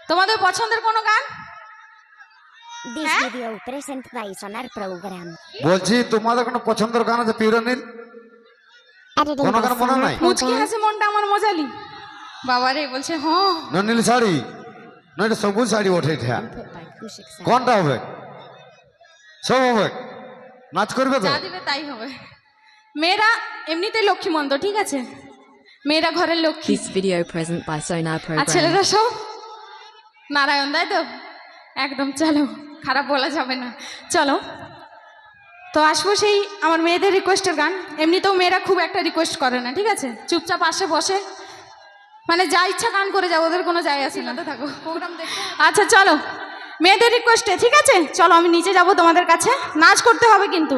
তোমাদের পছন্দের কোনো গান? This video present by Sonar Program. বলছি তোমাদের কোনো পছন্দের গান আছে পিউরানির? Editing কোনো by গান মনে Sonar নাই? মুচকি Program. হাসি মনটা আমার মজালি। বাবারে বলছে হ্যাঁ না নীল শাড়ি না এটা সবুজ শাড়ি ওঠে এটা Input by Kushik Sound. কোনটা হবে? সব হবে। নাচ করবে তো? যা দিবে তাই হবে। মেয়েরা এমনিতে লক্ষ্মীমন্দ, ঠিক আছে? মেয়েরা ঘরের Lakshmi. This video present by Sonar R Program. ছেলেরা সব নারায়ণ, তাই তো? একদম চলো, খারাপ বলা যাবে না, চলো। তো আসবো সেই আমার মেয়েদের রিকোয়েস্টের গান। এমনিতেও মেয়েরা খুব একটা রিকোয়েস্ট করে না, ঠিক আছে? চুপচাপ আসে বসে, মানে যা ইচ্ছা গান করে যাও, ওদের কোনো যায় আসে না। তো থাকো প্রোগ্রাম দেখতে। আচ্ছা চলো মেয়েদের রিকোয়েস্টে, ঠিক আছে? চলো আমি নিচে যাব তোমাদের কাছে, নাচ করতে হবে কিন্তু,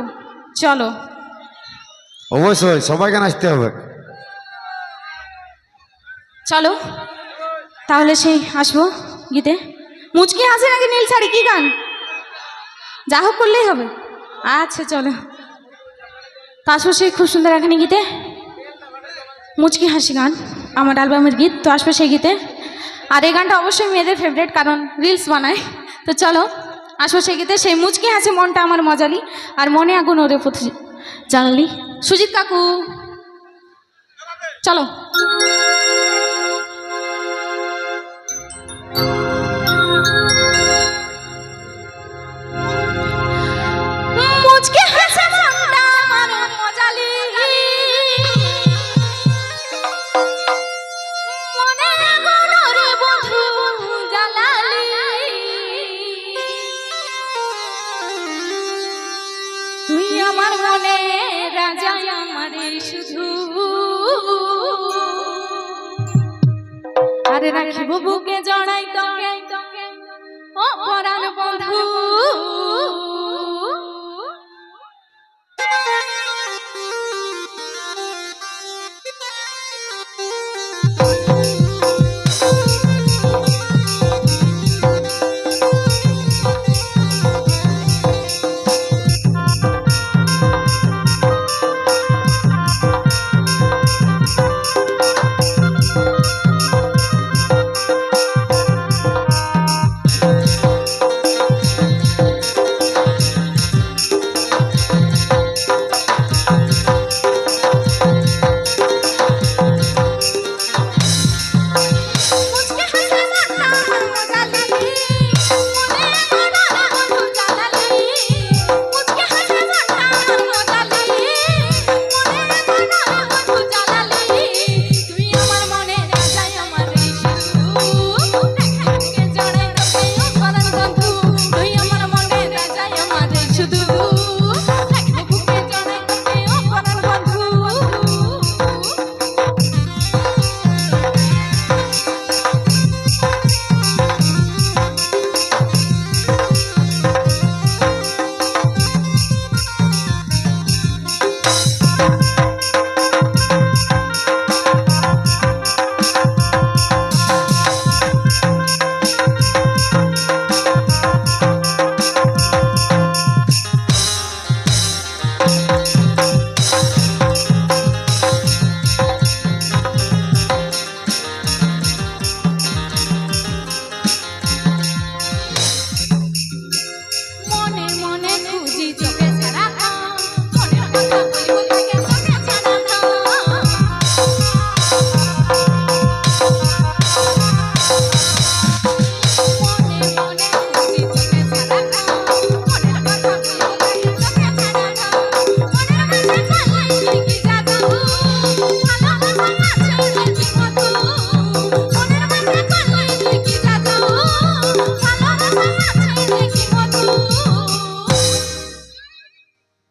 চলো। অবশ্যই সবাইকে নাচতে হবে। চলো তাহলে সেই আসবো গীতে। মুচকি হাসি নাকি নীল শাড়ি, কি গান? যা হোক করলেই হবে। আচ্ছা চলো, তো আসবো সেই খুব সুন্দর এখানে গীতে, মুচকি হাসি গান, আমার অ্যালবামের গীত। তো আসবো সেই গীতে, আর এই গানটা অবশ্যই মেয়েদের ফেভারিট, কারণ রিলস বানায়। তো চলো আসবো সেই গীতে, সেই মুচকি হাসি মনটা আমার মজালি, আর মনে আগুন ওরে পথে জানলি। সুজিত কাকু চলো। মুচকি হাসি মনটা আমার মজালি, মনে আগুন ওরে বধূ জ্বালালি। তুই আমার মনে রাজা, আমারে শুধু আরে রাখিব বুকে জড়াই তোকে, ও পরাণ বন্ধু।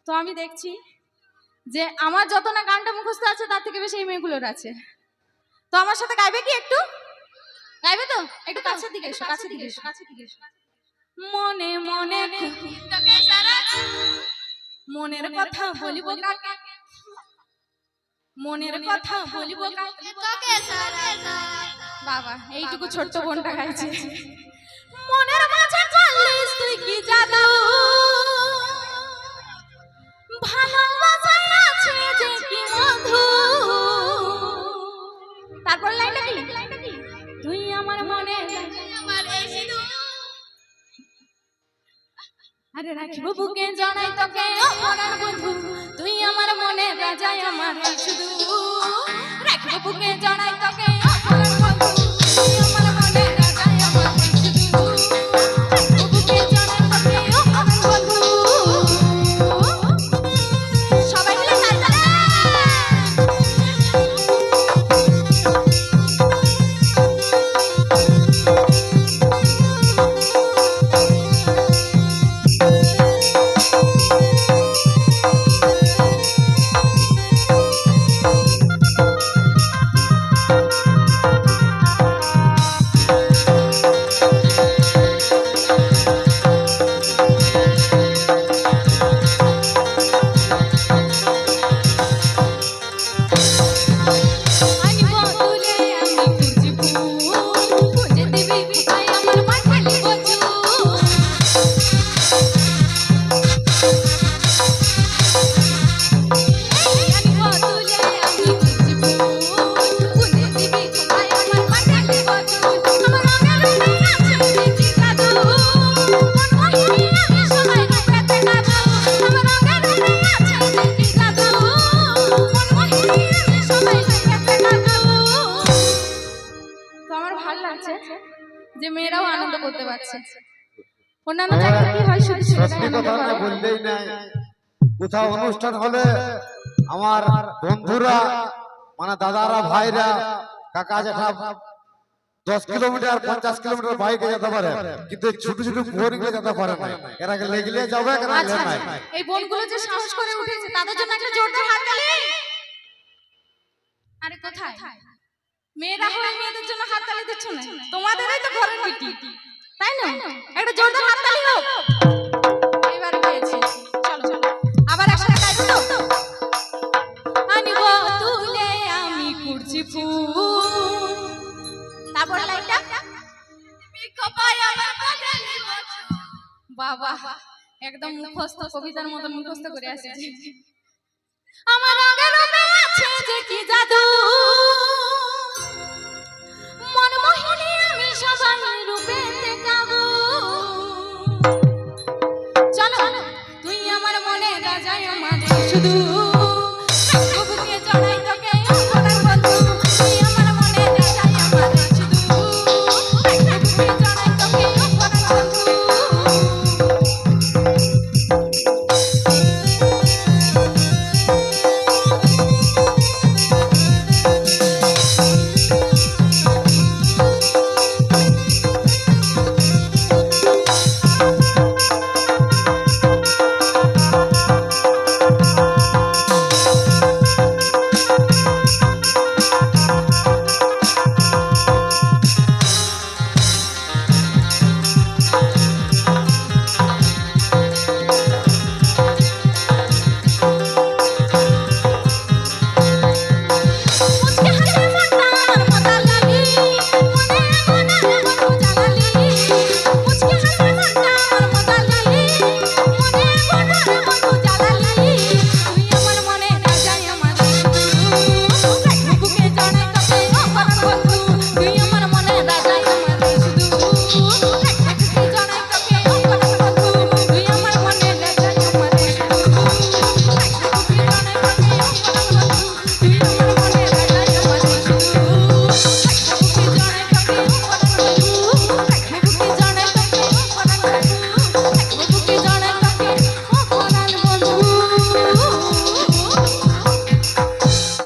তো আমি দেখছি যে আমার যত না গানটা মুখস্থ আছে, তার থেকে বেশি এই মেয়েগুলোর আছে। তো আমার সাথে গাইবে কি? একটু গাইবে তো? একটু কাছের দিকে এসো, কাছের দিকে এসো, কাছের দিকে এসো। মনে মনে মনের কথা বলিব কাকে, মনের কথা বলিব কাকে। বাবা এইটুকু ছোট্ট বোনটা গাইছে। মনের মাঝে চালিস তুই কি জাদু, ভালোবাসায় আছে যে কি মধু। তারপর লাইনটা কি? তুই আমার মনে আমার এই সিঁদুর আরে রাখিব বুকে জড়াই তোকে ও মরার বন্ধু তুই আমার মনে রাজাই আমার শুধু রাখিব বুকে জড়াই তোকে ও মরার বন্ধু তুই আমার মনে রাজাই আমার শুধু রাখিব বুকে জড়াই তোকে ও মরার বন্ধু সবাই মিলে নাচতে যে মেয়েরাও আনন্দ করতে পারছে অন্যান্য জায়গায় কি হয় শুধু সত্যি কথা না বললেই নাই কোথাও অনুষ্ঠান হলে আমার বন্ধুরা মানে দাদারা ভাইরা কাকা জ্যাঠা 10 কিলোমিটার 50 কিলোমিটার বাইকে যেতে পারে কিন্তু ছোট ছোট বোনগুলো যেতে পারে না এরা লেগলে যাবে কেন আচ্ছা নাই এই বোনগুলো যে সাহস করে উঠেছে তাদের জন্য একটা জোরদার হাততালি আরে কোথায় মেয়েরা হয়ে মেয়েদের জন্য হাততালি দিচ্ছ না তোমাদেরই তো ঘরের বিটি তাই না একটা জোরদার হাততালি হোক এবার পেয়েছি চলো চলো আবার একসাথে গাইবো তো আনিব তুলে আমি কুরজি ফুল তারপর লাইনটা বাবা একদম মুখস্থ কবিতার মতো মুখস্থ করে আসছে আমার রঙে রঙে আছে যে কি জাদু